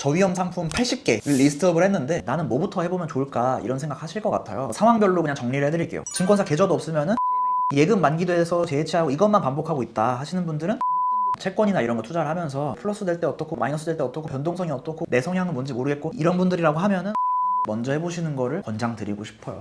저위험 상품 80개를 리스트업을 했는데 나는 뭐부터 해보면 좋을까 이런 생각 하실 것 같아요. 상황별로 그냥 정리를 해드릴게요. 증권사 계좌도 없으면은 예금 만기돼서 재해치하고 이것만 반복하고 있다 하시는 분들은 채권이나 이런 거 투자를 하면서 플러스 될 때 어떻고 마이너스 될 때 어떻고 변동성이 어떻고 내 성향은 뭔지 모르겠고 이런 분들이라고 하면은 먼저 해보시는 거를 권장드리고 싶어요.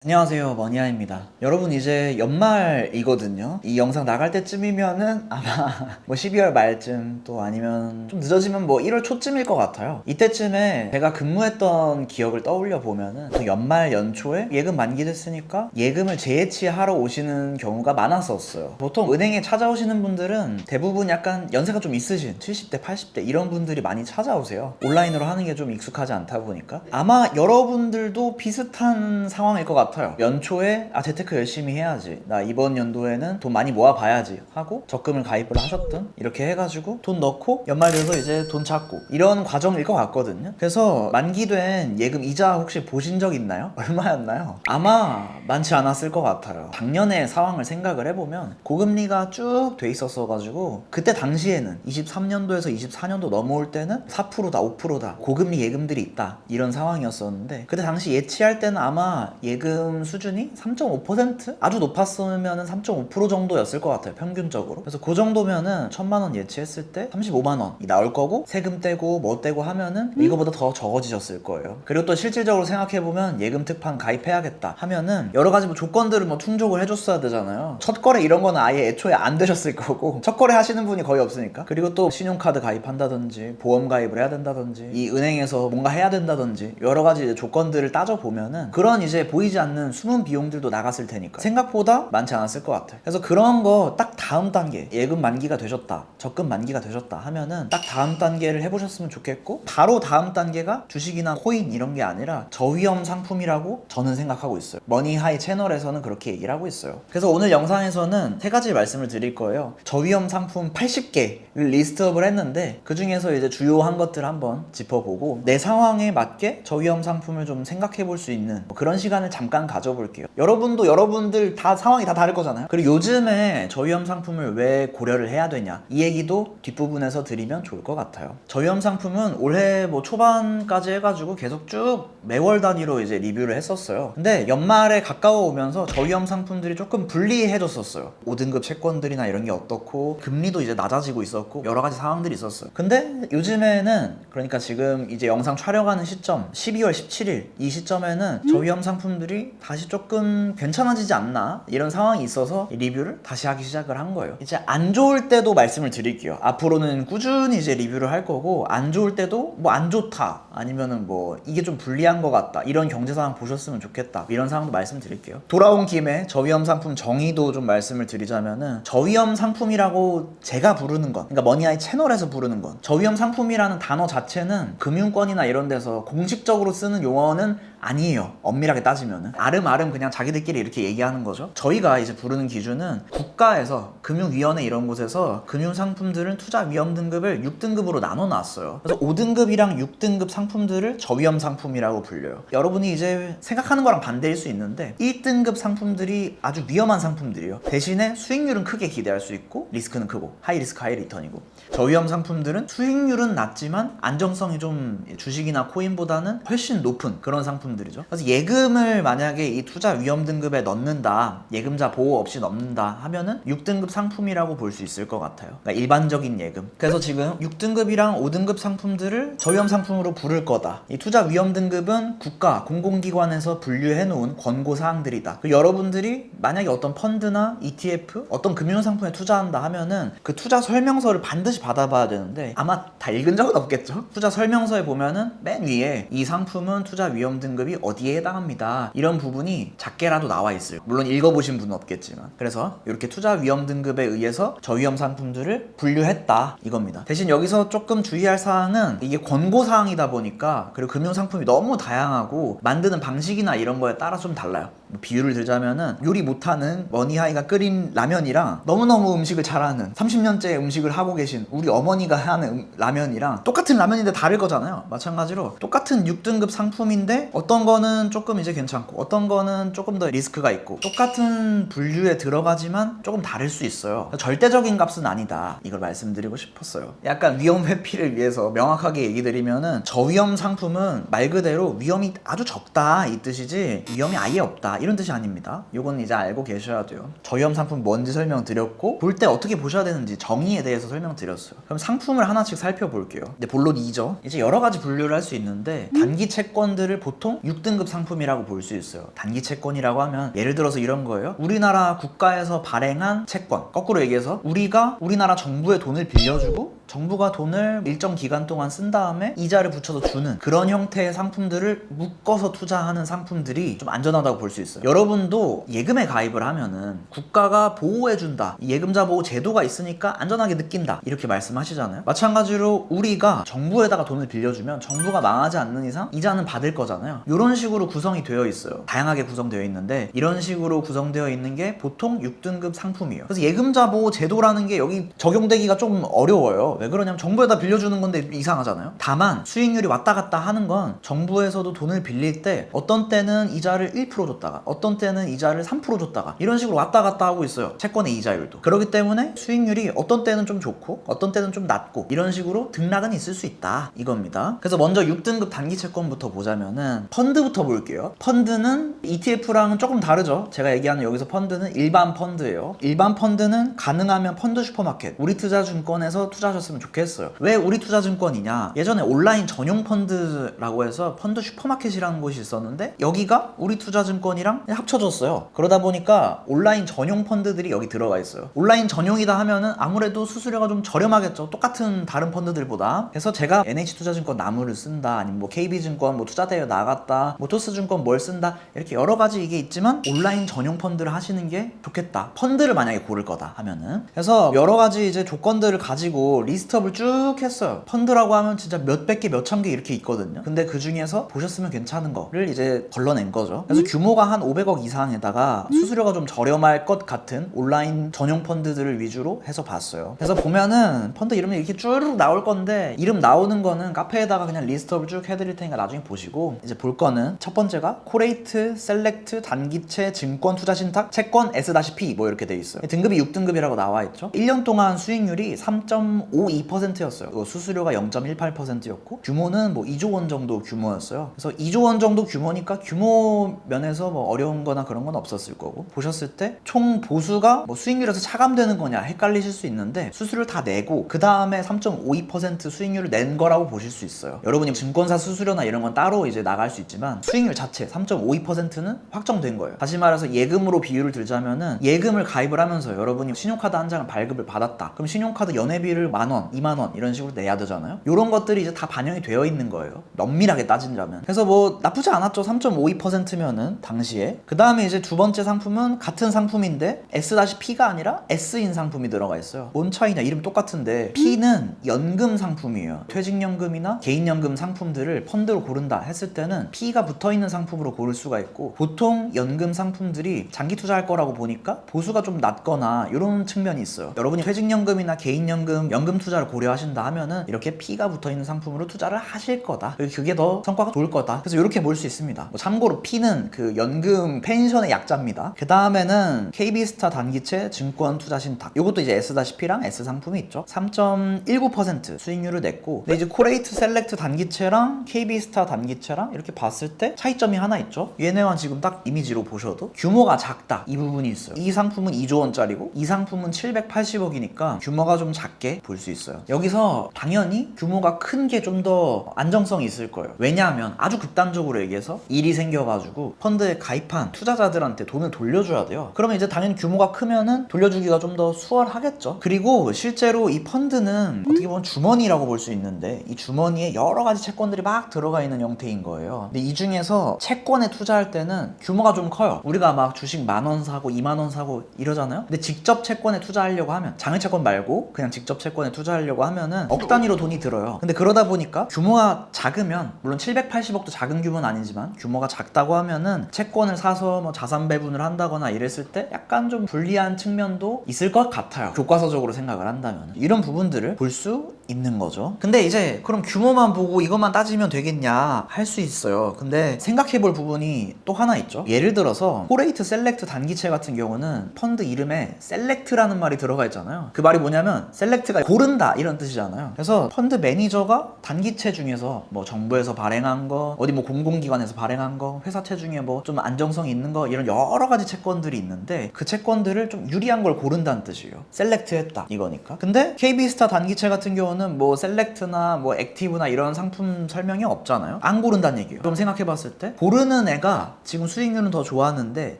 안녕하세요, 머니아입니다. 여러분 이제 연말이거든요. 이 영상 나갈 때쯤이면은 아마 뭐 12월 말쯤 또 아니면 좀 늦어지면 뭐 1월 초쯤일 것 같아요. 이때쯤에 제가 근무했던 기억을 떠올려 보면은 그 연말 연초에 예금 만기됐으니까 예금을 재해치하러 오시는 경우가 많았었어요. 보통 은행에 찾아오시는 분들은 대부분 약간 연세가 좀 있으신 70대, 80대 이런 분들이 많이 찾아오세요. 온라인으로 하는 게 좀 익숙하지 않다 보니까 아마 여러분들도 비슷한 상황일 것 같아요. 연초에 재테크 열심히 해야지, 나 이번 연도에는 돈 많이 모아봐야지 하고 적금을 가입을 하셨든 이렇게 해가지고 돈 넣고 연말 돼서 이제 돈 찾고 이런 과정일 것 같거든요. 그래서 만기된 예금 이자 혹시 보신 적 있나요? 얼마였나요? 아마 많지 않았을 것 같아요. 작년의 상황을 생각을 해보면 고금리가 쭉 돼 있었어 가지고 그때 당시에는 23년도에서 24년도 넘어올 때는 4%다 5%다 고금리 예금들이 있다 이런 상황이었었는데 그때 당시 예치할 때는 아마 예금 수준이 3.5%? 아주 높았으면 3.5% 정도였을 것 같아요, 평균적으로. 그래서 그 정도면은 1,000만 원 예치했을 때 35만 원이 나올 거고 세금 떼고 뭐 떼고 하면은 이거보다 더 적어지셨을 거예요. 그리고 또 실질적으로 생각해보면 예금 특판 가입해야겠다 하면은 여러 가지 뭐 조건들을 뭐 충족을 해줬어야 되잖아요. 첫 거래 이런 거는 아예 애초에 안 되셨을 거고 첫 거래 하시는 분이 거의 없으니까. 그리고 또 신용카드 가입한다든지 보험 가입을 해야 된다든지 이 은행에서 뭔가 해야 된다든지 여러 가지 이제 조건들을 따져보면은 그런 이제 보이지 않는 숨은 비용들도 나갔을 테니까 생각보다 많지 않았을 것 같아요. 그래서 그런 거 딱 다음 단계 예금 만기가 되셨다, 적금 만기가 되셨다 하면은 딱 다음 단계를 해보셨으면 좋겠고, 바로 다음 단계가 주식이나 코인 이런 게 아니라 저위험 상품이라고 저는 생각하고 있어요. 머니하이 채널에서는 그렇게 얘기를 하고 있어요. 그래서 오늘 영상에서는 세 가지 말씀을 드릴 거예요. 저위험 상품 80개를 리스트업을 했는데 그 중에서 이제 주요한 것들 한번 짚어보고 내 상황에 맞게 저위험 상품을 좀 생각해 볼 수 있는 그런 시간을 잠깐 가져볼게요. 여러분도 여러분들 다 상황이 다 다를 거잖아요. 그리고 요즘에 저위험 상품을 왜 고려를 해야 되냐 이 얘기도 뒷부분에서 드리면 좋을 것 같아요. 저위험 상품은 올해 뭐 초반까지 해가지고 계속 쭉 매월 단위로 이제 리뷰를 했었어요. 근데 연말에 가까워 오면서 저위험 상품들이 조금 불리해졌었어요. 5등급 채권들이나 이런 게 어떻고 금리도 이제 낮아지고 있었고 여러 가지 상황들이 있었어요. 근데 요즘에는 그러니까 지금 이제 영상 촬영하는 시점 12월 17일 이 시점에는 저위험 상품들이 다시 조금 괜찮아지지 않나 이런 상황이 있어서 리뷰를 다시 하기 시작을 한 거예요. 이제 안 좋을 때도 말씀을 드릴게요. 앞으로는 꾸준히 이제 리뷰를 할 거고 안 좋을 때도 뭐 안 좋다 아니면은 뭐 이게 좀 불리한 것 같다 이런 경제 상황 보셨으면 좋겠다 이런 상황도 말씀드릴게요. 돌아온 김에 저위험 상품 정의도 좀 말씀을 드리자면은 저위험 상품이라고 제가 부르는 건, 그러니까 머니아이 채널에서 부르는 건, 저위험 상품이라는 단어 자체는 금융권이나 이런 데서 공식적으로 쓰는 용어는 아니에요. 엄밀하게 따지면은 아름아름 그냥 자기들끼리 이렇게 얘기하는 거죠. 저희가 이제 부르는 기준은 국가에서 금융위원회 이런 곳에서 금융상품들은 투자 위험 등급을 6등급으로 나눠 놨어요. 그래서 5등급이랑 6등급 상품들을 저위험 상품이라고 불려요. 여러분이 이제 생각하는 거랑 반대일 수 있는데 1등급 상품들이 아주 위험한 상품들이에요. 대신에 수익률은 크게 기대할 수 있고 리스크는 크고 하이 리스크 하이 리턴이고, 저위험 상품들은 수익률은 낮지만 안정성이 좀 주식이나 코인보다는 훨씬 높은 그런 상품들이죠. 그래서 예금을 만약에 이 투자 위험 등급에 넣는다, 예금자 보호 없이 넣는다 하면은 6등급 상품이라고 볼 수 있을 것 같아요. 그러니까 일반적인 예금. 그래서 지금 6등급이랑 5등급 상품들을 저위험 상품으로 부를 거다. 이 투자 위험 등급은 국가 공공기관에서 분류해 놓은 권고 사항들이다. 그리고 여러분들이 만약에 어떤 펀드나 ETF 어떤 금융상품에 투자한다 하면은 그 투자 설명서를 반드시 받아봐야 되는데 아마 다 읽은 적은 없겠죠? 투자 설명서에 보면은 맨 위에 이 상품은 투자 위험 등급이 어디에 해당합니다 이런 부분이 작게라도 나와 있어요. 물론 읽어보신 분은 없겠지만. 그래서 이렇게 투자 위험 등급에 의해서 저위험 상품들을 분류했다 이겁니다. 대신 여기서 조금 주의할 사항은 이게 권고 사항이다 보니까, 그리고 금융상품이 너무 다양하고 만드는 방식이나 이런 거에 따라 좀 달라요. 비유를 들자면은 요리 못하는 머니하이가 끓인 라면이랑 너무너무 음식을 잘하는 30년째 음식을 하고 계신 우리 어머니가 하는 라면이랑 똑같은 라면인데 다를 거잖아요. 마찬가지로 똑같은 6등급 상품인데 어떤 어떤 거는 조금 이제 괜찮고 어떤 거는 조금 더 리스크가 있고 똑같은 분류에 들어가지만 조금 다를 수 있어요. 절대적인 값은 아니다, 이걸 말씀드리고 싶었어요. 약간 위험 회피를 위해서 명확하게 얘기 드리면은 저위험 상품은 말 그대로 위험이 아주 적다 이 뜻이지 위험이 아예 없다 이런 뜻이 아닙니다. 요건 이제 알고 계셔야 돼요. 저위험 상품 뭔지 설명드렸고 볼 때 어떻게 보셔야 되는지 정의에 대해서 설명드렸어요. 그럼 상품을 하나씩 살펴볼게요. 근데 본론 2죠. 이제 여러 가지 분류를 할 수 있는데 단기 채권들을 보통 6등급 상품이라고 볼 수 있어요. 단기 채권이라고 하면 예를 들어서 이런 거예요. 우리나라 국가에서 발행한 채권, 거꾸로 얘기해서 우리가 우리나라 정부에 돈을 빌려주고 정부가 돈을 일정 기간 동안 쓴 다음에 이자를 붙여서 주는 그런 형태의 상품들을 묶어서 투자하는 상품들이 좀 안전하다고 볼 수 있어요. 여러분도 예금에 가입을 하면은 국가가 보호해준다, 예금자 보호 제도가 있으니까 안전하게 느낀다 이렇게 말씀하시잖아요. 마찬가지로 우리가 정부에다가 돈을 빌려주면 정부가 망하지 않는 이상 이자는 받을 거잖아요. 이런 식으로 구성이 되어 있어요. 다양하게 구성되어 있는데 이런 식으로 구성되어 있는 게 보통 6등급 상품이에요. 그래서 예금자 보호 제도라는 게 여기 적용되기가 좀 어려워요. 왜 그러냐면 정부에다 빌려주는 건데 이상하잖아요. 다만 수익률이 왔다 갔다 하는 건 정부에서도 돈을 빌릴 때 어떤 때는 이자를 1% 줬다가 어떤 때는 이자를 3% 줬다가 이런 식으로 왔다 갔다 하고 있어요. 채권의 이자율도. 그렇기 때문에 수익률이 어떤 때는 좀 좋고 어떤 때는 좀 낮고 이런 식으로 등락은 있을 수 있다 이겁니다. 그래서 먼저 6등급 단기 채권부터 보자면은 펀드부터 볼게요. 펀드는 ETF랑은 조금 다르죠. 제가 얘기하는 여기서 펀드는 일반 펀드예요. 일반 펀드는 가능하면 펀드 슈퍼마켓, 우리투자증권에서 투자하셨으면 좋겠어요. 왜 우리투자증권이냐? 예전에 온라인 전용 펀드라고 해서 펀드 슈퍼마켓이라는 곳이 있었는데 여기가 우리투자증권이랑 합쳐졌어요. 그러다 보니까 온라인 전용 펀드들이 여기 들어가 있어요. 온라인 전용이다 하면은 아무래도 수수료가 좀 저렴하겠죠. 똑같은 다른 펀드들보다. 그래서 제가 NH투자증권 나무를 쓴다, 아니면 뭐 KB증권 뭐 투자대회 나갔다, 뭐 토스증권 뭘 쓴다, 이렇게 여러 가지 이게 있지만 온라인 전용 펀드를 하시는 게 좋겠다. 펀드를 만약에 고를 거다 하면은. 그래서 여러 가지 이제 조건들을 가지고 리스트업을 쭉 했어요. 펀드라고 하면 진짜 몇백 개, 몇천 개 이렇게 있거든요. 근데 그 중에서 보셨으면 괜찮은 거를 이제 걸러낸 거죠. 그래서 규모가 한 500억 이상에다가 수수료가 좀 저렴할 것 같은 온라인 전용 펀드들을 위주로 해서 봤어요. 그래서 보면은 펀드 이름이 이렇게 쭉 나올 건데 이름 나오는 거는 카페에다가 그냥 리스트업을 쭉 해드릴 테니까 나중에 보시고, 이제 볼 거는 첫 번째가 코레이트, 셀렉트, 단기채, 증권, 투자신탁, 채권, S-P 뭐 이렇게 돼 있어요. 등급이 6등급이라고 나와 있죠. 1년 동안 수익률이 3.52%였어요. 수수료가 0.18%였고 규모는 뭐 2조 원 정도 규모였어요. 그래서 2조 원 정도 규모니까 규모 면에서 뭐 어려운 거나 그런 건 없었을 거고, 보셨을 때 총 보수가 뭐 수익률에서 차감되는 거냐 헷갈리실 수 있는데 수수료를 다 내고 그 다음에 3.52% 수익률을 낸 거라고 보실 수 있어요. 여러분이 증권사 수수료나 이런 건 따로 이제 나갈 수 있지만 수익률 자체 3.52%는 확정된 거예요. 다시 말해서 예금으로 비유를 들자면은 예금을 가입을 하면서 여러분이 신용카드 한 장을 발급을 받았다. 그럼 신용카드 연회비를 10,000원, 20,000원 이런 식으로 내야 되잖아요. 이런 것들이 이제 다 반영이 되어 있는 거예요. 엄밀하게 따진다면. 그래서 뭐 나쁘지 않았죠. 3.52%면은 당시에. 그 다음에 이제 두 번째 상품은 같은 상품인데 S-P가 아니라 S인 상품이 들어가 있어요. 뭔 차이냐? 이름 똑같은데 P는 연금 상품이에요. 퇴직연금이나 개인연금 상품들을 펀드로 고른다 했을 때는 P가 붙어있는 상품으로 고를 수가 있고, 보통 연금 상품들이 장기 투자할 거라고 보니까 보수가 좀 낮거나 이런 측면이 있어요. 여러분이 퇴직연금이나 개인연금, 연금 투자를 고려하신다 하면은 이렇게 P가 붙어있는 상품으로 투자를 하실 거다. 그게 더 성과가 좋을 거다. 그래서 이렇게 볼 수 있습니다. 뭐 참고로 P는 그 연금 펜션의 약자입니다. 그 다음에는 KB스타 단기채, 증권, 투자 신탁. 이것도 이제 S-P랑 S 상품이 있죠. 3.19% 수익률을 냈고, 근데 이제 코레이트 셀렉트 단기채랑 KB스타 단기채랑 이렇게 봤을 때 차이점이 하나 있죠. 얘네와 지금 딱 이미지로 보셔도 규모가 작다, 이 부분이 있어요. 이 상품은 2조 원짜리고 이 상품은 780억이니까 규모가 좀 작게 볼 수 있어요. 여기서 당연히 규모가 큰 게 좀 더 안정성이 있을 거예요. 왜냐하면 아주 극단적으로 얘기해서 일이 생겨가지고 펀드에 가입한 투자자들한테 돈을 돌려줘야 돼요. 그러면 이제 당연히 규모가 크면은 돌려주기가 좀 더 수월하겠죠. 그리고 실제로 이 펀드는 어떻게 보면 주머니라고 볼 수 있는데 이 주머니에 여러 가지 채권들이 막 들어가 있는 형태인 거예요. 근데 이 중에서 채권에 투자할 때는 규모가 좀 커요. 우리가 막 주식 10,000원 사고 20,000원 사고 이러잖아요. 근데 직접 채권에 투자하려고 하면 장외채권 말고 그냥 직접 채권에 투자하려고 하면은 억 단위로 돈이 들어요. 근데 그러다 보니까 규모가 작으면, 물론 780억도 작은 규모는 아니지만 규모가 작다고 하면은 채권을 사서 뭐 자산 배분을 한다거나 이랬을 때 약간 좀 불리한 측면도 있을 것 같아요. 교과서적으로 생각을 한다면. 이런 부분들을 볼 수 있는 거죠. 근데 이제 그럼 규모만 보고 이것만 따지면 되겠냐 할 수 있어요. 근데 생각해 볼 부분이 또 하나 있죠. 예를 들어서 코레이트 셀렉트 단기채 같은 경우는 펀드 이름에 셀렉트라는 말이 들어가 있잖아요. 그 말이 뭐냐면 셀렉트가 고른다 이런 뜻이잖아요. 그래서 펀드 매니저가 단기채 중에서 뭐 정부에서 발행한 거, 어디 뭐 공공기관에서 발행한 거, 회사채 중에 뭐 좀 안정성이 있는 거, 이런 여러 가지 채권들이 있는데 그 채권들을 좀 유리한 걸 고른다는 뜻이에요. 셀렉트했다 이거니까. 근데 KB스타 단기채 같은 경우는 뭐 셀렉트나 뭐 액티브나 이런 상품 설명이 없잖아요. 안 고른다는 얘기예요. 그럼 생각해봤을 때 고르는 애가 지금 수익률은 더 좋았는데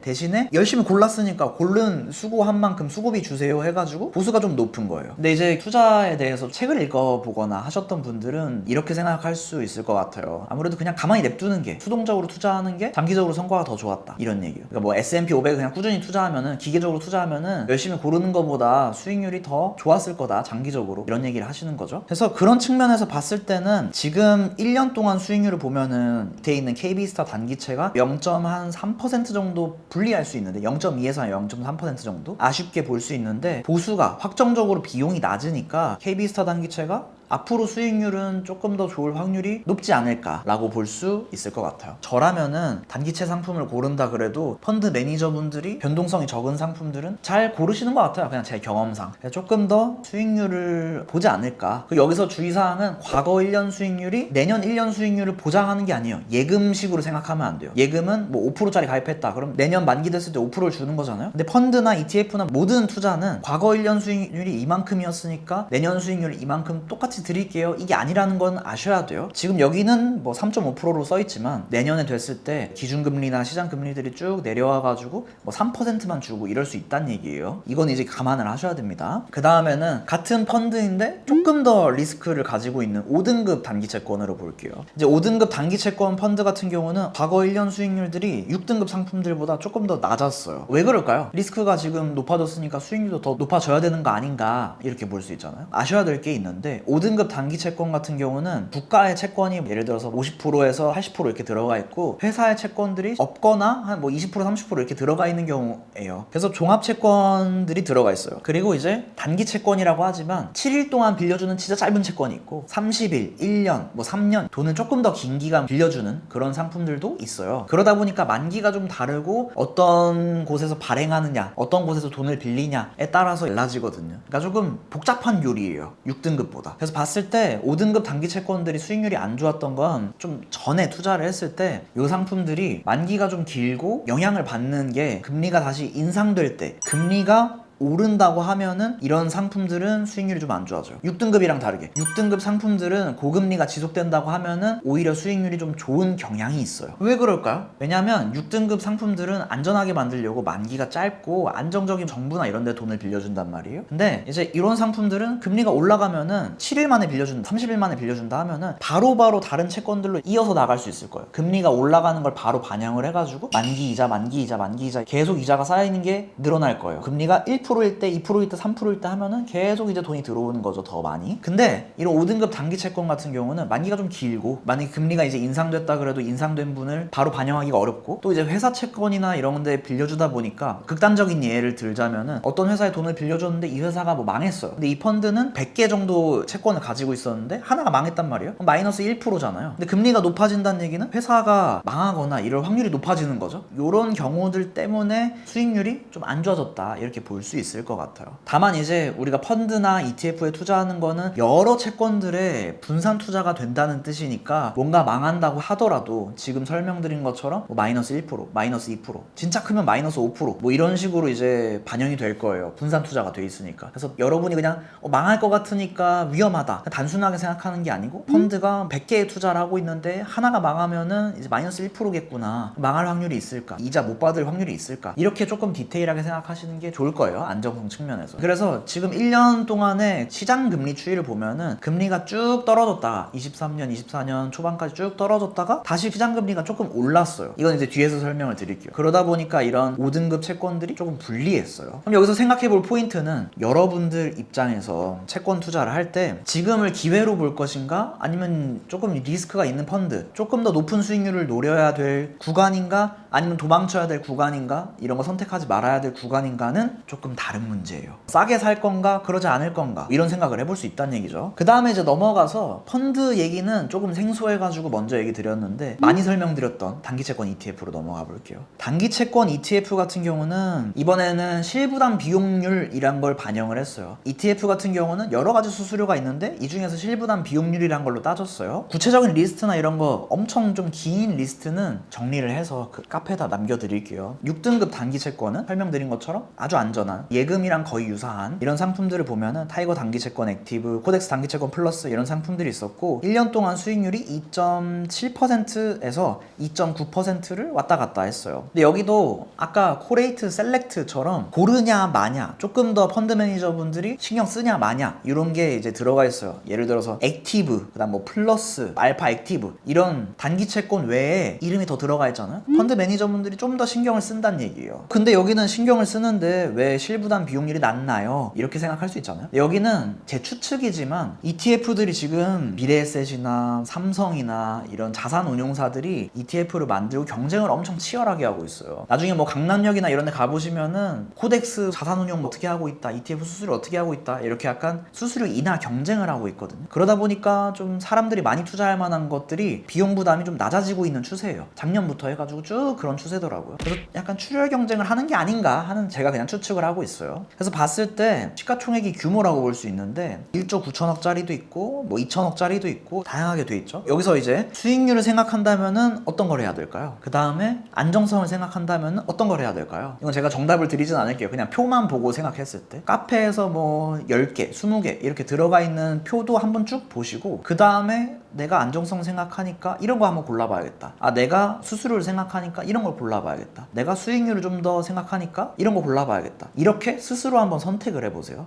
대신에 열심히 골랐으니까 고른 수고한 만큼 수고비 주세요 해가지고 보수가 좀 높은 거예요. 근데 이제 투자에 대해서 책을 읽어보거나 하셨던 분들은 이렇게 생각할 수 있을 것 같아요. 아무래도 그냥 가만히 냅두는 게, 수동적으로 투자하는 게 장기적으로 성과가 더 좋았다 이런 얘기예요. 그러니까 뭐 S&P 500 그냥 꾸준히 투자하면은, 기계적으로 투자하면은 열심히 고르는 것보다 수익률이 더 좋았을 거다 장기적으로, 이런 얘기를 하시는 거죠. 그래서 그런 측면에서 봤을 때는 지금 1년 동안 수익률을 보면은 밑에 있는 KB스타 단기채가 0.3% 정도 불리할 수 있는데, 0.2에서 0.3% 정도 아쉽게 볼 수 있는데, 보수가 확정적으로 비용이 낮으니까 KB스타 단기채가 앞으로 수익률은 조금 더 좋을 확률이 높지 않을까라고 볼 수 있을 것 같아요. 저라면은 단기채 상품을 고른다 그래도 펀드 매니저분들이 변동성이 적은 상품들은 잘 고르시는 것 같아요. 그냥 제 경험상. 조금 더 수익률을 보지 않을까. 여기서 주의사항은 과거 1년 수익률이 내년 1년 수익률을 보장하는 게 아니에요. 예금식으로 생각하면 안 돼요. 예금은 뭐 5%짜리 가입했다. 그럼 내년 만기 됐을 때 5%를 주는 거잖아요. 근데 펀드나 ETF나 모든 투자는 과거 1년 수익률이 이만큼이었으니까 내년 수익률이 이만큼 똑같이 드릴게요, 이게 아니라는 건 아셔야 돼요. 지금 여기는 뭐 3.5%로 써있지만 내년에 됐을 때 기준금리나 시장금리들이 쭉 내려와가지고 뭐 3%만 주고 이럴 수 있다는 얘기예요. 이건 이제 감안을 하셔야 됩니다. 그 다음에는 같은 펀드인데 조금 더 리스크를 가지고 있는 5등급 단기채권으로 볼게요. 이제 5등급 단기채권 펀드 같은 경우는 과거 1년 수익률들이 6등급 상품들보다 조금 더 낮았어요. 왜 그럴까요? 리스크가 지금 높아졌으니까 수익률도 더 높아져야 되는 거 아닌가, 이렇게 볼 수 있잖아요. 아셔야 될 게 있는데, 5등급 단기 채권 같은 경우는 국가의 채권이 예를 들어서 50%에서 80% 이렇게 들어가 있고, 회사의 채권들이 없거나 한 뭐 20% 30% 이렇게 들어가 있는 경우예요. 그래서 종합 채권들이 들어가 있어요. 그리고 이제 단기 채권이라고 하지만 7일 동안 빌려주는 진짜 짧은 채권이 있고, 30일, 1년, 뭐 3년 돈을 조금 더 긴 기간 빌려주는 그런 상품들도 있어요. 그러다 보니까 만기가 좀 다르고 어떤 곳에서 발행하느냐, 어떤 곳에서 돈을 빌리냐에 따라서 달라지거든요. 그러니까 조금 복잡한 요리예요, 6등급보다. 그래서 봤을 때 5등급 단기 채권들이 수익률이 안 좋았던 건 좀 전에 투자를 했을 때 이 상품들이 만기가 좀 길고 영향을 받는 게, 금리가 다시 인상될 때, 금리가 오른다고 하면은 이런 상품들은 수익률이 좀 안 좋아져요. 6등급이랑 다르게 6등급 상품들은 고금리가 지속된다고 하면은 오히려 수익률이 좀 좋은 경향이 있어요. 왜 그럴까요? 왜냐면 6등급 상품들은 안전하게 만들려고 만기가 짧고 안정적인 정부나 이런 데 돈을 빌려준단 말이에요. 근데 이제 이런 상품들은 금리가 올라가면은 7일 만에 빌려준다, 30일 만에 빌려준다 하면은 바로바로 다른 채권들로 이어서 나갈 수 있을 거예요. 금리가 올라가는 걸 바로 반영을 해가지고 만기이자 계속 이자가 쌓이는 게 늘어날 거예요. 금리가 1%일 때, 2%일 때, 3%일 때 하면은 계속 이제 돈이 들어오는 거죠, 더 많이. 근데 이런 5등급 단기 채권 같은 경우는 만기가 좀 길고, 만약에 금리가 이제 인상됐다 그래도 인상된 분을 바로 반영하기가 어렵고, 또 이제 회사 채권이나 이런 데 빌려주다 보니까, 극단적인 예를 들자면은 어떤 회사에 돈을 빌려줬는데 이 회사가 뭐 망했어요. 근데 이 펀드는 100개 정도 채권을 가지고 있었는데 하나가 망했단 말이에요. 그럼 마이너스 1%잖아요. 근데 금리가 높아진다는 얘기는 회사가 망하거나 이럴 확률이 높아지는 거죠. 이런 경우들 때문에 수익률이 좀 안 좋아졌다, 이렇게 볼 수 있을 것 같아요. 다만 이제 우리가 펀드나 ETF에 투자하는 거는 여러 채권들의 분산 투자가 된다는 뜻이니까, 뭔가 망한다고 하더라도 지금 설명드린 것처럼 뭐 마이너스 1%, 마이너스 2%, 진짜 크면 마이너스 5%, 뭐 이런 식으로 이제 반영이 될 거예요. 분산 투자가 돼 있으니까. 그래서 여러분이 그냥 망할 것 같으니까 위험하다, 단순하게 생각하는 게 아니고, 펀드가 100개의 투자를 하고 있는데 하나가 망하면은 이제 마이너스 1%겠구나, 망할 확률이 있을까, 이자 못 받을 확률이 있을까, 이렇게 조금 디테일하게 생각하시는 게 좋을 거예요. 있어요. 안정성 측면에서. 그래서 지금 1년 동안의 시장 금리 추이를 보면은 금리가 쭉 떨어졌다가 23년, 24년 초반까지 쭉 떨어졌다가 다시 시장 금리가 조금 올랐어요. 이건 이제 뒤에서 설명을 드릴게요. 그러다 보니까 이런 5등급 채권들이 조금 불리했어요. 그럼 여기서 생각해 볼 포인트는 여러분들 입장에서 채권 투자를 할 때 지금을 기회로 볼 것인가 아니면 조금 리스크가 있는 펀드, 조금 더 높은 수익률을 노려야 될 구간인가 아니면 도망쳐야 될 구간인가, 이런 거 선택하지 말아야 될 구간인가는 조금 다른 문제예요. 싸게 살 건가 그러지 않을 건가, 이런 생각을 해볼 수 있다는 얘기죠. 그 다음에 이제 넘어가서 펀드 얘기는 조금 생소해가지고 먼저 얘기 드렸는데 많이 설명드렸던 단기채권 ETF로 넘어가 볼게요. 단기채권 ETF 같은 경우는 이번에는 실부담 비용률이란 걸 반영을 했어요. ETF 같은 경우는 여러 가지 수수료가 있는데 이 중에서 실부담 비용률이란 걸로 따졌어요. 구체적인 리스트나 이런 거 엄청 좀 긴 리스트는 정리를 해서 그 카페에다 남겨드릴게요. 6등급 단기채권은 설명드린 것처럼 아주 안전한, 예금이랑 거의 유사한 이런 상품들을 보면은 타이거 단기채권 액티브, 코덱스 단기채권 플러스 이런 상품들이 있었고 1년 동안 수익률이 2.7%에서 2.9%를 왔다 갔다 했어요. 근데 여기도 아까 코레이트 셀렉트처럼 고르냐 마냐, 조금 더 펀드 매니저분들이 신경 쓰냐 마냐, 이런 게 이제 들어가 있어요. 예를 들어서 액티브, 그다음 뭐 플러스, 알파 액티브, 이런 단기채권 외에 이름이 더 들어가 있잖아요. 펀드 매니저분들이 좀 더 신경을 쓴다는 얘기예요. 근데 여기는 신경을 쓰는데 왜 실부담 비용률이 낮나요? 이렇게 생각할 수 있잖아요. 여기는 제 추측이지만 ETF들이 지금 미래에셋이나 삼성이나 이런 자산운용사들이 ETF를 만들고 경쟁을 엄청 치열하게 하고 있어요. 나중에 뭐 강남역이나 이런 데 가보시면은 코덱스 자산운용 어떻게 하고 있다, ETF 수수료 어떻게 하고 있다, 이렇게 약간 수수료 인하 경쟁을 하고 있거든요. 그러다 보니까 좀 사람들이 많이 투자할 만한 것들이 비용 부담이 좀 낮아지고 있는 추세예요. 작년부터 해가지고 쭉 그런 추세더라고요. 그래서 약간 출혈 경쟁을 하는 게 아닌가 하는, 제가 그냥 추측을 하고 있어요. 그래서 봤을 때 시가총액이 규모라고 볼 수 있는데 1조 9천억짜리도 있고 뭐 2천억짜리도 있고 다양하게 돼 있죠. 여기서 이제 수익률을 생각한다면은 어떤 걸 해야 될까요? 그 다음에 안정성을 생각한다면은 어떤 걸 해야 될까요? 이건 제가 정답을 드리진 않을게요. 그냥 표만 보고 생각했을 때 카페에서 뭐 10개, 20개 이렇게 들어가 있는 표도 한번 쭉 보시고 그 다음에 내가 안정성 생각하니까 이런 거 한번 골라봐야겠다. 아, 내가 수수료를 생각하니까 이런 걸 골라봐야겠다. 내가 수익률을 좀 더 생각하니까 이런 거 골라봐야겠다. 이렇게 스스로 한번 선택을 해보세요.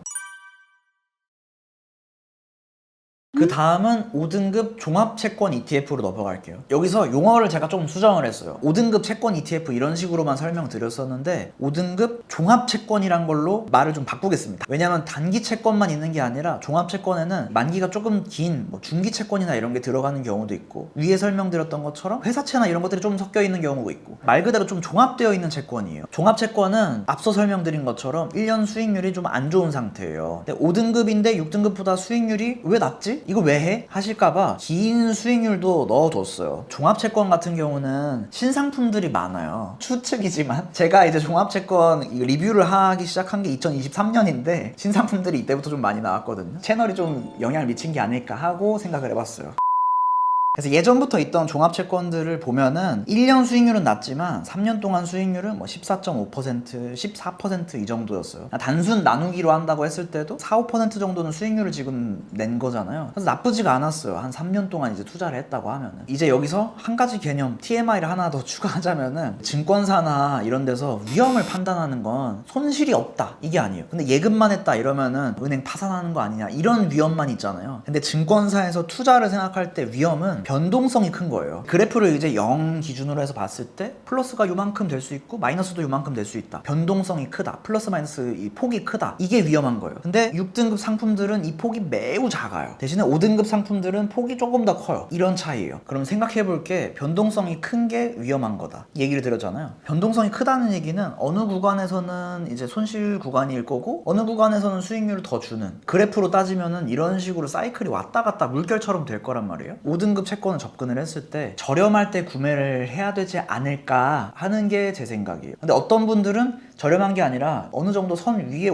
그 다음은 5등급 종합채권 ETF로 넘어갈게요. 여기서 용어를 제가 조금 수정을 했어요. 5등급 채권 ETF 이런 식으로만 설명드렸었는데 5등급 종합채권이란 걸로 말을 좀 바꾸겠습니다. 왜냐면 단기채권만 있는 게 아니라 종합채권에는 만기가 조금 긴 뭐 중기채권이나 이런 게 들어가는 경우도 있고 위에 설명드렸던 것처럼 회사채나 이런 것들이 좀 섞여 있는 경우가 있고 말 그대로 좀 종합되어 있는 채권이에요. 종합채권은 앞서 설명드린 것처럼 1년 수익률이 좀 안 좋은 상태예요. 근데 5등급인데 6등급보다 수익률이 왜 낮지? 이거 왜 해? 하실까봐 긴 수익률도 넣어뒀어요. 종합채권 같은 경우는 신상품들이 많아요. 추측이지만 제가 이제 종합채권 리뷰를 하기 시작한 게 2023년인데 신상품들이 이때부터 좀 많이 나왔거든요. 채널이 좀 영향을 미친 게 아닐까 하고 생각을 해봤어요. 그래서 예전부터 있던 종합채권들을 보면은 1년 수익률은 낮지만 3년 동안 수익률은 뭐 14.5%, 14% 이 정도였어요. 단순 나누기로 한다고 했을 때도 4, 5% 정도는 수익률을 지금 낸 거잖아요. 그래서 나쁘지가 않았어요. 한 3년 동안 이제 투자를 했다고 하면은. 이제 여기서 한 가지 개념, TMI를 하나 더 추가하자면은 증권사나 이런 데서 위험을 판단하는 건 손실이 없다, 이게 아니에요. 근데 예금만 했다 이러면은 은행 파산하는 거 아니냐, 이런 위험만 있잖아요. 근데 증권사에서 투자를 생각할 때 위험은 변동성이 큰 거예요. 그래프를 이제 0 기준으로 해서 봤을 때 플러스가 요만큼 될 수 있고 마이너스도 요만큼 될 수 있다. 변동성이 크다. 플러스 마이너스 이 폭이 크다. 이게 위험한 거예요. 근데 6등급 상품들은 이 폭이 매우 작아요. 대신에 5등급 상품들은 폭이 조금 더 커요. 이런 차이예요. 그럼 생각해 볼 게 변동성이 큰 게 위험한 거다, 얘기를 드렸잖아요. 변동성이 크다는 얘기는 어느 구간에서는 이제 손실 구간일 거고 어느 구간에서는 수익률을 더 주는, 그래프로 따지면은 이런 식으로 사이클이 왔다 갔다 물결처럼 될 거란 말이에요. 5등급 채권을 접근을 했을 때 저렴할 때 구매를 해야 되지 않을까 하는 게 제 생각이에요. 근데 어떤 분들은 저렴한 게 아니라 어느 정도 선 위에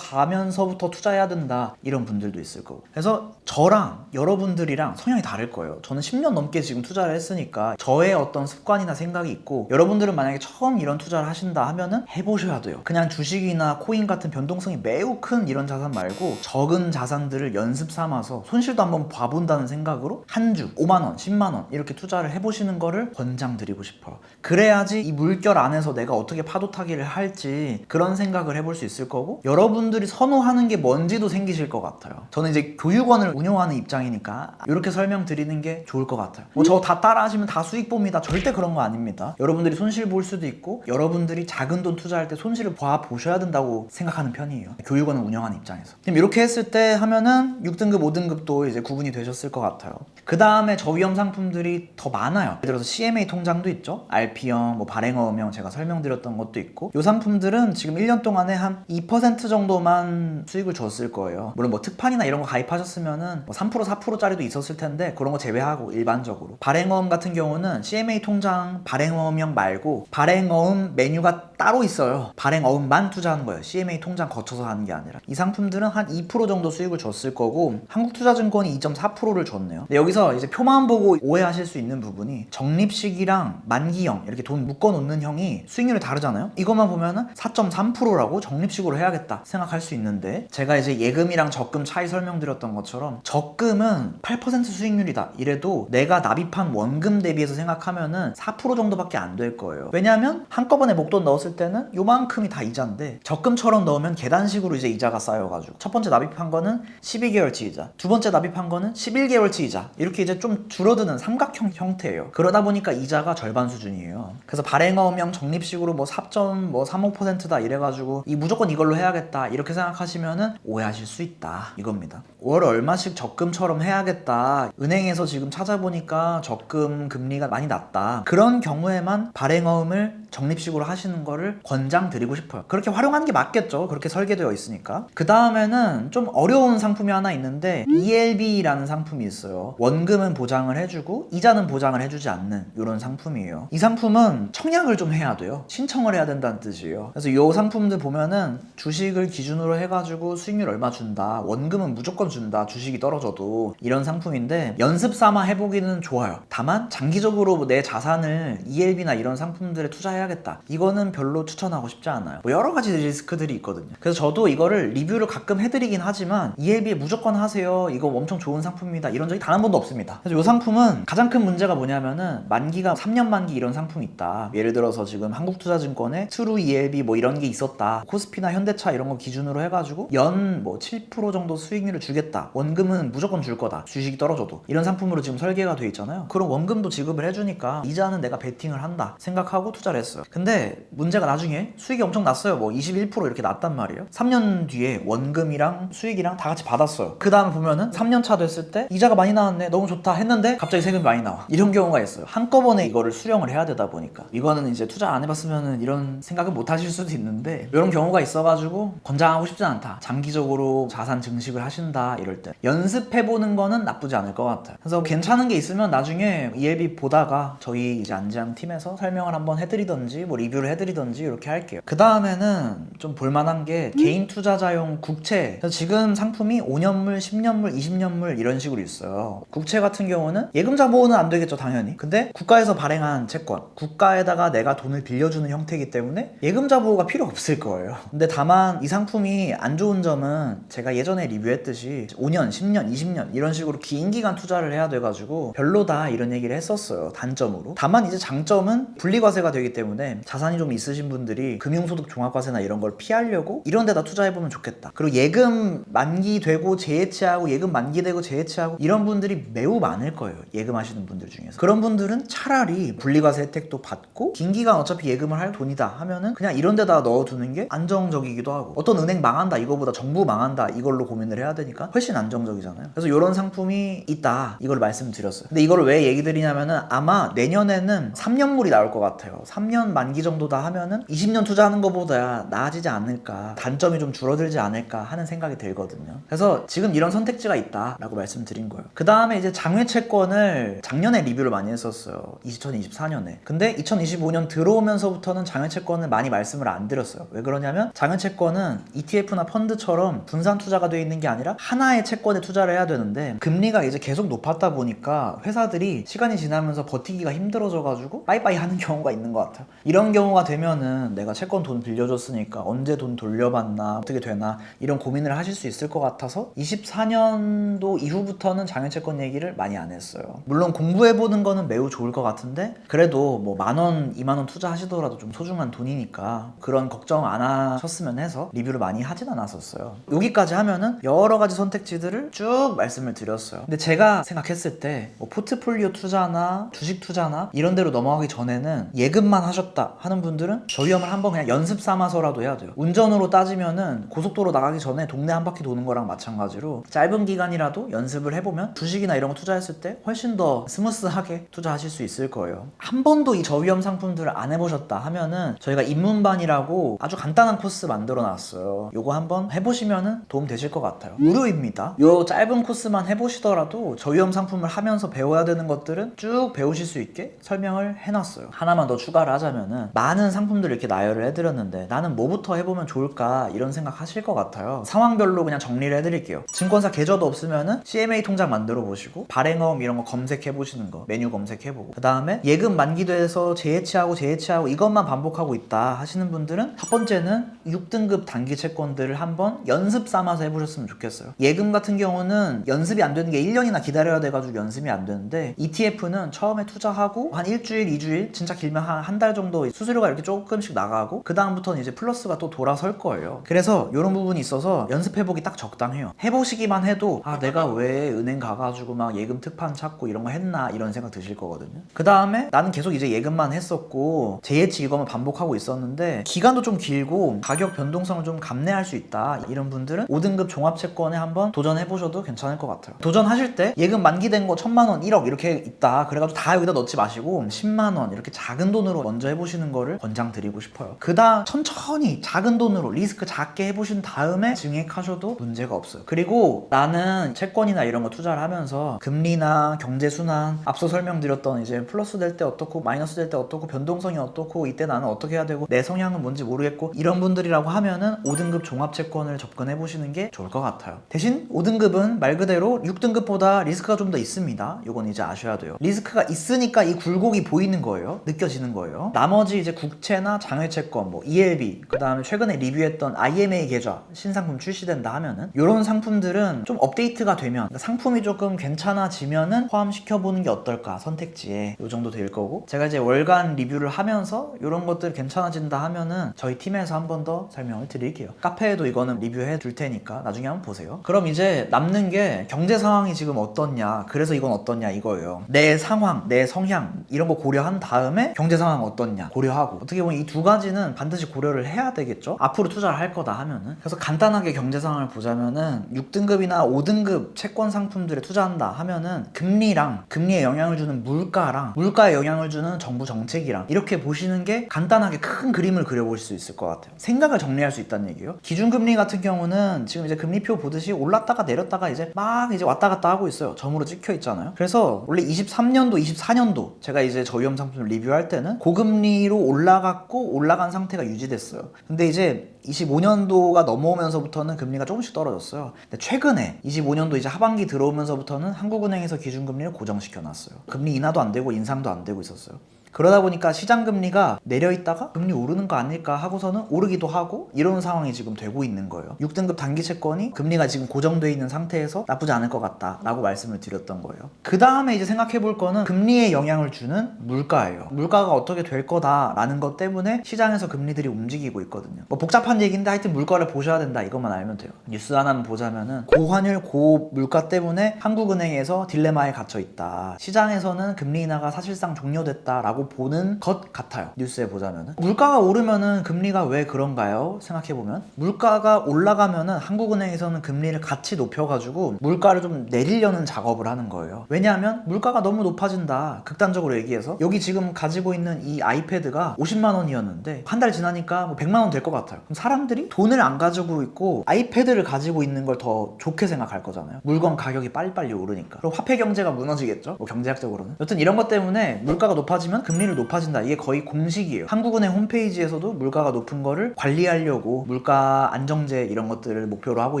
올라가면서부터 투자해야 된다, 이런 분들도 있을 거고. 그래서 저랑 여러분들이랑 성향이 다를 거예요. 저는 10년 넘게 지금 투자를 했으니까 저의 어떤 습관이나 생각이 있고, 여러분들은 만약에 처음 이런 투자를 하신다 하면은 해보셔야 돼요. 그냥 주식이나 코인 같은 변동성이 매우 큰 이런 자산 말고 적은 자산들을 연습 삼아서 손실도 한번 봐본다는 생각으로 한 주 5만원, 10만원 이렇게 투자를 해보시는 거를 권장드리고 싶어요. 그래야지 이 물결 안에서 내가 어떻게 파도 타기를 할지 할지 그런 생각을 해볼 수 있을 거고, 여러분들이 선호하는 게 뭔지도 생기실 것 같아요. 저는 이제 교육원을 운영하는 입장이니까 이렇게 설명드리는 게 좋을 것 같아요. 뭐 저 다 따라 하시면 다 수익 봅니다. 절대 그런 거 아닙니다. 여러분들이 손실 볼 수도 있고, 여러분들이 작은 돈 투자할 때 손실을 봐 보셔야 된다고 생각하는 편이에요. 교육원을 운영하는 입장에서. 그럼 이렇게 했을 때 하면은 6등급, 5등급도 이제 구분이 되셨을 것 같아요. 그 다음에 저위험 상품들이 더 많아요. 예를 들어서 CMA 통장도 있죠. RP형, 뭐 발행어음형 제가 설명드렸던 것도 있고, 이 상품들은 지금 1년 동안에 한 2% 정도만 수익을 줬을 거예요. 물론 뭐 특판이나 이런 거 가입하셨으면은 뭐 3%, 4%짜리도 있었을 텐데 그런 거 제외하고 일반적으로. 발행어음 같은 경우는 CMA 통장 발행어음형 말고 발행어음 메뉴가 따로 있어요. 발행어음만 투자하는 거예요. CMA 통장 거쳐서 하는 게 아니라. 이 상품들은 한 2% 정도 수익을 줬을 거고, 한국투자증권이 2.4%를 줬네요. 근데 여기서 이제 표만 보고 오해하실 수 있는 부분이, 적립식이랑 만기형 이렇게 돈 묶어 놓는 형이 수익률이 다르잖아요. 이것만 보면은 4.3%라고 적립식으로 해야겠다 생각할 수 있는데, 제가 이제 예금이랑 적금 차이 설명드렸던 것처럼 적금은 8% 수익률이다 이래도 내가 납입한 원금 대비해서 생각하면은 4% 정도밖에 안 될 거예요. 왜냐하면 한꺼번에 목돈 넣었을 때는 요만큼이 다 이자인데, 적금처럼 넣으면 계단식으로 이제 이자가 쌓여가지고 첫 번째 납입한 거는 12개월치 이자, 두 번째 납입한 거는 11개월치 이자, 이렇게 이제 좀 줄어드는 삼각형 형태예요. 그러다 보니까 이자가 절반 수준이에요. 그래서 발행어음형 적립식으로 뭐 4.35%다 이래가지고 이 무조건 이걸로 해야겠다 이렇게 생각하시면은 오해하실 수 있다 이겁니다. 월 얼마씩 적금처럼 해야겠다, 은행에서 지금 찾아보니까 적금 금리가 많이 낮다, 그런 경우에만 발행어음을 적립식으로 하시는 거를 권장드리고 싶어요. 그렇게 활용하는 게 맞겠죠. 그렇게 설계되어 있으니까. 그 다음에는 좀 어려운 상품이 하나 있는데, ELB라는 상품이 있어요. 원금은 보장을 해주고 이자는 보장을 해주지 않는 이런 상품이에요. 이 상품은 청약을 좀 해야 돼요. 신청을 해야 된다는 뜻이에요. 그래서 이 상품들 보면은 주식을 기준으로 해가지고 수익률 얼마 준다, 원금은 무조건 준다, 주식이 떨어져도, 이런 상품인데 연습 삼아 해보기는 좋아요. 다만 장기적으로 내 자산을 ELB나 이런 상품들에 투자해야겠다, 이거는 별로 추천하고 싶지 않아요. 뭐 여러 가지 리스크들이 있거든요. 그래서 저도 이거를 리뷰를 가끔 해드리긴 하지만 ELB에 무조건 하세요, 이거 엄청 좋은 상품입니다, 이런 적이 단 한 번도 없습니다. 그래서 이 상품은 가장 큰 문제가 뭐냐면은 만기가 3년 만기 이런 상품이 있다. 예를 들어서 지금 한국투자증권에 트루 ELB 뭐 이런 게 있었다, 코스피나 현대차 이런 거 기준으로 해가지고 연 뭐 7% 정도 수익률을 주겠다, 원금은 무조건 줄 거다, 주식이 떨어져도, 이런 상품으로 지금 설계가 돼 있잖아요. 그럼 원금도 지급을 해주니까 이자는 내가 베팅을 한다 생각하고 투자를 했어요. 근데 문제가 나중에 수익이 엄청 났어요. 뭐 21% 이렇게 났단 말이에요. 3년 뒤에 원금이랑 수익이랑 다 같이 받았어요. 그 다음에 보면은 3년 차 됐을 때 이자가 많이 나왔네, 너무 좋다 했는데 갑자기 세금이 많이 나와, 이런 경우가 있어요. 한꺼번에 이거를 수령을 해야 되다 보니까. 이거는 이제 투자 안 해봤으면은 이런 생각은 못 하실 수도 있는데, 이런 경우가 있어가지고 권장하고 싶지 않다. 장기적으로 자산 증식을 하신다 이럴 때 연습해보는 거는 나쁘지 않을 것 같아요. 그래서 괜찮은 게 있으면 나중에 ELB 보다가 저희 이제 안지향 팀에서 설명을 한번 해드리던지 뭐 리뷰를 해드리던지 이렇게 할게요. 그 다음에는 좀 볼만한 게 개인 투자자용 국채. 그래서 지금 상품이 5년물, 10년물, 20년물 이런 식으로 있어요. 국채 같은 경우는 예금자 보호는 안 되겠죠 당연히. 근데 국가에서 발행한 채권, 국가에다가 내가 돈을 빌려주는 형태이기 때문에 예금자 보호가 필요 없을 거예요. 근데 다만 이 상품이 안 좋은 점은 제가 예전에 리뷰했듯이 5년, 10년, 20년 이런 식으로 긴 기간 투자를 해야 돼가지고 별로다 이런 얘기를 했었어요, 단점으로. 다만 이제 장점은 분리과세가 되기 때문에 자산이 좀 있으신 분들이 금융소득 종합과세나 이런 걸 피하려고 이런 데다 투자해보면 좋겠다. 그리고 예금 만기되고 재해치하고 예금 만기되고 재해치하고 이런 분들이 매우 많을 거예요, 예금하시는 분들 중에서. 그런 분들은 차라리 분리과세 혜택도 받고 긴 기간 어차피 예금을 할 돈이다 하면은 그냥 이런 데다 넣어두는 게 안정적이기도 하고, 어떤 은행 망한다 이거보다 정부 망한다 이걸로 고민을 해야 되니까 훨씬 안정적이잖아요. 그래서 이런 상품이 있다, 이걸 말씀드렸어요. 근데 이거를 왜 얘기 드리냐면은 아마 내년에는 3년물이 나올 것 같아요. 3년 만기 정도다 하면은 20년 투자하는 것보다 나아지지 않을까, 단점이 좀 줄어들지 않을까 하는 생각이 들거든요. 그래서 지금 이런 선택지가 있다라고 말씀드린 거예요. 그 다음에 이제 장외채권을 작년에 리뷰를 많이 했었어요, 2024년에. 근데 2025년 들어오면서부터는 장외채권을 많이 말씀을 안 드렸어요. 왜 그러냐면 장외채권은 ETF나 펀드처럼 분산 투자가 되어 있는 게 아니라 하나의 채권에 투자를 해야 되는데, 금리가 이제 계속 높았다 보니까 회사들이 시간이 지나면서 버티기가 힘들어져가지고 빠이빠이 하는 경우가 있는 것 같아요. 이런 경우가 되면은 내가 채권 돈 빌려줬으니까 언제 돈 돌려받나, 어떻게 되나 이런 고민을 하실 수 있을 것 같아서 24년도 이후부터는 장외채권 얘기를 많이 안 했어요. 물론 공부해보는 거는 매우 좋을 것 같은데 그래도 뭐 10,000원, 20,000원 투자하시더라도 좀 소중한 돈이니까 그런 걱정 안 하셨으면 해서 리뷰를 많이 하진 않았었어요. 여기까지 하면은 여러 가지 선택지들을 쭉 말씀을 드렸어요. 근데 제가 생각했을 때 뭐 포트폴리오 투자나 주식 투자나 이런 데로 넘어가기 전에는 예금만 하셨다 하는 분들은 저위험을 한번 그냥 연습 삼아서라도 해야 돼요. 운전으로 따지면은 고속도로 나가기 전에 동네 한 바퀴 도는 거랑 마찬가지로 짧은 기간이라도 연습을 해보면 주식이나 이런 거 투자했을 때 훨씬 더 스무스하게 투자하실 수 있을 거예요. 한 번도 이 저위험 상품들을 안 해보셨다 하면은 저희가 입문반이라고 아주 간단한 코스 만들어 놨어요. 요거 한번 해보시면은 도움 되실 것 같아요. 무료입니다. 요 짧은 코스만 해보시더라도 저위험 상품을 하면서 배워야 되는 것들은 쭉 배우실 수 있게 설명을 해놨어요. 하나만 더 추가를 하자면은 많은 상품들을 이렇게 나열을 해드렸는데 나는 뭐부터 해보면 좋을까 이런 생각 하실 것 같아요. 상황별로 그냥 정리를 해드릴게요. 증권사 계좌도 없으면은 CMA 통장 만들어 보시고 발행어음 이런 거 검색해 보시는 거, 메뉴 검색해보고, 그 다음에 예금 만기돼서 재해치하고 이것만 반복하고 있다 하시는 분들은 첫 번째는 6등급 단기 채권들을 한번 연습 삼아서 해보셨으면 좋겠어요. 예금 같은 경우는 연습이 안 되는 게 1년이나 기다려야 돼가지고 연습이 안 되는데 ETF는 처음에 투자하고 한 일주일, 2주일, 진짜 길면 한 달 정도 수수료가 이렇게 조금씩 나가고 그 다음부터는 이제 플러스가 또 돌아설 거예요. 그래서 이런 부분이 있어서 연습해보기 딱 적당해요. 해보시기만 해도 아 내가 왜 은행 가가지고 막 예금 특판 찾고 이런 거 했나 이런 생각 드실 거거든요. 그 다음에 나는 계속 이제 예금만 했었고 재해치 이거만 반복하고 있었는데 기간도 좀 길고 가격 변동성을 좀 감내할 수 있다 이런 분들은 5등급 종합채권에 한번 도전해보셔도 괜찮을 것 같아요. 도전하실 때 예금 만기된 거 1,000,000원, 1억 이렇게 있다 그래가지고 다 여기다 넣지 마시고 10만원 이렇게 작은 돈으로 먼저 해보시는 거를 권장드리고 싶어요. 그 다음 천천히 작은 돈으로 리스크 작게 해보신 다음에 증액하셔도 문제가 없어요. 그리고 나는 채권이나 이런 거 투자를 하면서 금리나 경제순환 앞서 설명드렸던 이제 플러스 될 때 어떻고 마이너스 될 때 어떻고 변동성이 어떻고 이때 나는 어떻게 해야 되고 내 성향은 뭔지 모르겠고 이런 분들이라고 하면은 5등급 종합채권을 접근해 보시는 게 좋을 것 같아요. 대신 5등급은 말 그대로 6등급보다 리스크가 좀 더 있습니다. 이건 이제 아셔야 돼요. 리스크가 있으니까 이 굴곡이 보이는 거예요. 느껴지는 거예요. 나머지 이제 국채나 장외채권, 뭐 ELB, 그 다음에 최근에 리뷰했던 IMA 계좌 신상품 출시된다 하면은 이런 상품들은 좀 업데이트가 되면 그러니까 상품이 조금 괜찮아지면은 포함시켜보는 게 어떨까 선택지에 이 정도 될 거고, 제가 이제 월간 리뷰를 하면서 이런 것들 괜찮아진다 하면은 저희 팀에서 한 번 더 설명을 드릴게요. 카페에도 이거는 리뷰해 줄 테니까 나중에 한번 보세요. 그럼 이제 남는 게 경제 상황이 지금 어떻냐, 그래서 이건 어떻냐 이거예요. 내 상황, 내 성향 이런 거 고려한 다음에 경제 상황 어떻냐 고려하고, 어떻게 보면 이 두 가지는 반드시 고려를 해야 되겠죠. 앞으로 투자를 할 거다 하면은. 그래서 간단하게 경제 상황을 보자면은 6등급이나 5등급 채권 상품들에 투자한다 하면은 금리랑 금리에 영향을 주는 물가랑 물가에 영향을 주는 정부 정책이랑 이렇게 보시는 게 간단하게 큰 그림을 그려보실 수 있을 것 같아요. 생각을 정리할 수 있다는 얘기예요. 기준금리 같은 경우는 지금 이제 금리표 보듯이 올랐다가 내렸다가 이제 막 이제 왔다 갔다 하고 있어요. 점으로 찍혀 있잖아요. 그래서 원래 23년도, 24년도 제가 이제 저위험 상품을 리뷰할 때는 고금리로 올라갔고 올라간 상태가 유지됐어요. 근데 이제 25년도가 넘어오면서부터는 금리가 조금씩 떨어졌어요. 근데 최근에 25년도 이제 하반기 들어오면서부터는 한국은행에서 기준금리를 고정시켜 놨어요. 금리 인하도 안 되고 인상도 안 되고 있었어요. 그러다 보니까 시장금리가 내려있다가 금리 오르는 거 아닐까 하고서는 오르기도 하고 이런 상황이 지금 되고 있는 거예요. 6등급 단기채권이 금리가 지금 고정되어 있는 상태에서 나쁘지 않을 것 같다 라고 말씀을 드렸던 거예요. 그 다음에 이제 생각해 볼 거는 금리에 영향을 주는 물가예요. 물가가 어떻게 될 거다라는 것 때문에 시장에서 금리들이 움직이고 있거든요. 뭐 복잡한 얘기인데 하여튼 물가를 보셔야 된다 이것만 알면 돼요. 뉴스 하나만 보자면은 고환율 고물가 때문에 한국은행에서 딜레마에 갇혀 있다. 시장에서는 금리 인하가 사실상 종료됐다 라고 보는 것 같아요. 뉴스에 보자면은. 물가가 오르면은 금리가 왜 그런가요? 생각해보면 물가가 올라가면은 한국은행에서는 금리를 같이 높여가지고 물가를 좀 내리려는 작업을 하는 거예요. 왜냐하면 물가가 너무 높아진다. 극단적으로 얘기해서 여기 지금 가지고 있는 이 아이패드가 50만 원이었는데 한 달 지나니까 뭐 100만 원 될 것 같아요. 그럼 사람들이 돈을 안 가지고 있고 아이패드를 가지고 있는 걸 더 좋게 생각할 거잖아요. 물건 가격이 빨리빨리 오르니까. 그럼 화폐 경제가 무너지겠죠? 뭐 경제학적으로는. 여튼 이런 것 때문에 물가가 높아지면 금리를 높아진다. 이게 거의 공식이에요. 한국은행 홈페이지에서도 물가가 높은 거를 관리하려고 물가 안정제 이런 것들을 목표로 하고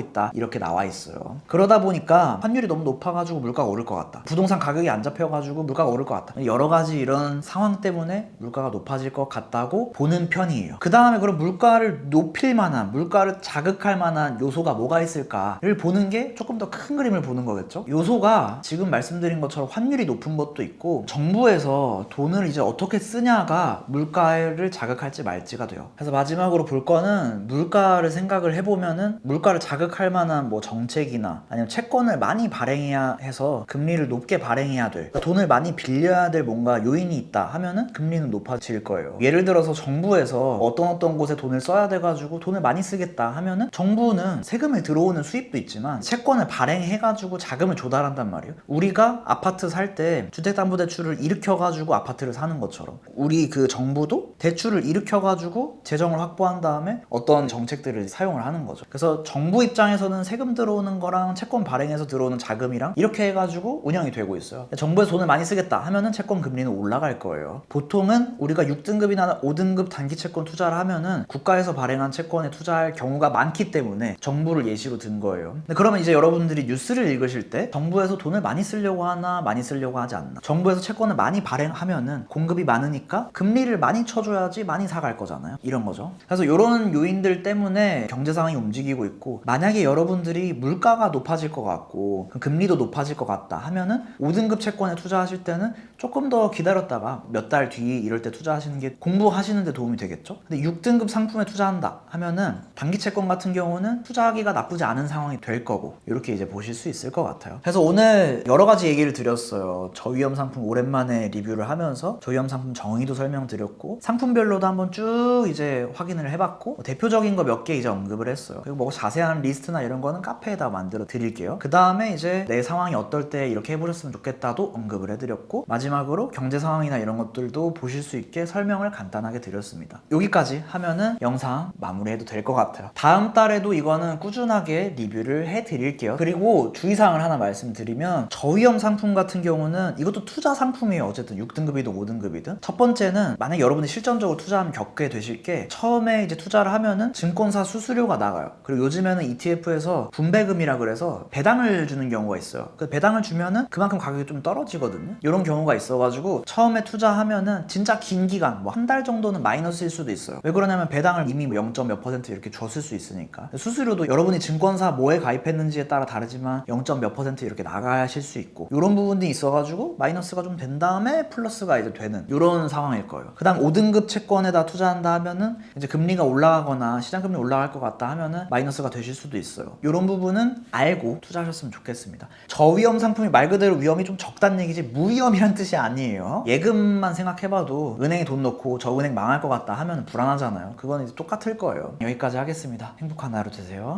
있다. 이렇게 나와 있어요. 그러다 보니까 환율이 너무 높아가지고 물가가 오를 것 같다. 부동산 가격이 안 잡혀가지고 물가가 오를 것 같다. 여러 가지 이런 상황 때문에 물가가 높아질 것 같다고 보는 편이에요. 그 다음에 그럼 물가를 높일 만한, 물가를 자극할 만한 요소가 뭐가 있을까를 보는 게 조금 더 큰 그림을 보는 거겠죠. 요소가 지금 말씀드린 것처럼 환율이 높은 것도 있고 정부에서 돈을 이제 어떻게 쓰냐가 물가를 자극할지 말지가 돼요. 그래서 마지막으로 볼 거는 물가를 생각을 해보면은 물가를 자극할 만한 뭐 정책이나 아니면 채권을 많이 발행해야 해서 금리를 높게 발행해야 될, 그러니까 돈을 많이 빌려야 될 뭔가 요인이 있다 하면은 금리는 높아질 거예요. 예를 들어서 정부에서 어떤 곳에 돈을 써야 돼가지고 돈을 많이 쓰겠다 하면은 정부는 세금을 들어오는 수입도 있지만 채권을 발행해가지고 자금을 조달한단 말이에요. 우리가 아파트 살 때 주택담보대출을 일으켜가지고 아파트를 사는 것처럼 우리 그 정부도 대출을 일으켜가지고 재정을 확보한 다음에 어떤 정책들을 사용을 하는 거죠. 그래서 정부 입장에서는 세금 들어오는 거랑 채권 발행해서 들어오는 자금이랑 이렇게 해가지고 운영이 되고 있어요. 정부에서 돈을 많이 쓰겠다 하면은 채권 금리는 올라갈 거예요. 보통은 우리가 6등급이나 5등급 단기 채권 투자를 하면은 국가에서 발행한 채권에 투자할 경우가 많기 때문에 정부를 예시로 든 거예요. 근데 그러면 이제 여러분들이 뉴스를 읽으실 때 정부에서 돈을 많이 쓰려고 하나 많이 쓰려고 하지 않나, 정부에서 채권을 많이 발행하면은 공급이 많으니까 금리를 많이 쳐줘야지 많이 사갈 거잖아요. 이런 거죠. 그래서 이런 요인들 때문에 경제 상황이 움직이고 있고, 만약에 여러분들이 물가가 높아질 것 같고 금리도 높아질 것 같다 하면은 5등급 채권에 투자하실 때는 조금 더 기다렸다가 몇 달 뒤 이럴 때 투자하시는 게 공부하시는 데 도움이 되겠죠. 근데 6등급 상품에 투자한다 하면은 단기 채권 같은 경우는 투자하기가 나쁘지 않은 상황이 될 거고, 이렇게 이제 보실 수 있을 것 같아요. 그래서 오늘 여러 가지 얘기를 드렸어요. 저위험 상품 오랜만에 리뷰를 하면서 저위험 상품 정의도 설명드렸고, 상품별로도 한번 쭉 이제 확인을 해봤고, 대표적인 거 몇 개 이제 언급을 했어요. 그리고 뭐 자세한 리스트나 이런 거는 카페에다 만들어 드릴게요. 그 다음에 이제 내 상황이 어떨 때 이렇게 해보셨으면 좋겠다도 언급을 해드렸고, 마지막으로 경제 상황이나 이런 것들도 보실 수 있게 설명을 간단하게 드렸습니다. 여기까지 하면은 영상 마무리해도 될 것 같아요. 다음 달에도 이거는 꾸준하게 리뷰를 해드릴게요. 그리고 주의사항을 하나 말씀드리면, 저위험 상품 같은 경우는 이것도 투자 상품이에요. 어쨌든 6등급이든 5등급이든. 첫 번째는 만약 여러분이 실전적으로 투자하면 겪게 되실 게, 처음에 이제 투자를 하면은 증권사 수수료가 나가요. 그리고 요즘에는 ETF에서 분배금이라 그래서 배당을 주는 경우가 있어요. 그 배당을 주면은 그만큼 가격이 좀 떨어지거든요. 이런 경우가 있어가지고 처음에 투자하면은 진짜 긴 기간, 뭐 한 달 정도는 마이너스일 수도 있어요. 왜 그러냐면 배당을 이미 0. 몇 % 이렇게 줬을 수 있으니까. 수수료도 여러분이 증권사 뭐에 가입했는지에 따라 다르지만 0. 몇 % 이렇게 나가실 수 있고, 이런 부분들이 있어가지고 마이너스가 좀 된 다음에 플러스가 이제 되는 이런 상황일 거예요. 그 다음 5등급 채권에다 투자한다 하면은 이제 금리가 올라가거나 시장금리 올라갈 것 같다 하면은 마이너스가 되실 수도 있어요. 이런 부분은 알고 투자하셨으면 좋겠습니다. 저위험 상품이 말 그대로 위험이 좀 적다는 얘기지 무위험이란 뜻이 아니에요. 예금만 생각해봐도 은행에 돈 넣고 저 은행 망할 것 같다 하면 불안하잖아요. 그건 이제 똑같을 거예요. 여기까지 하겠습니다. 행복한 하루 되세요.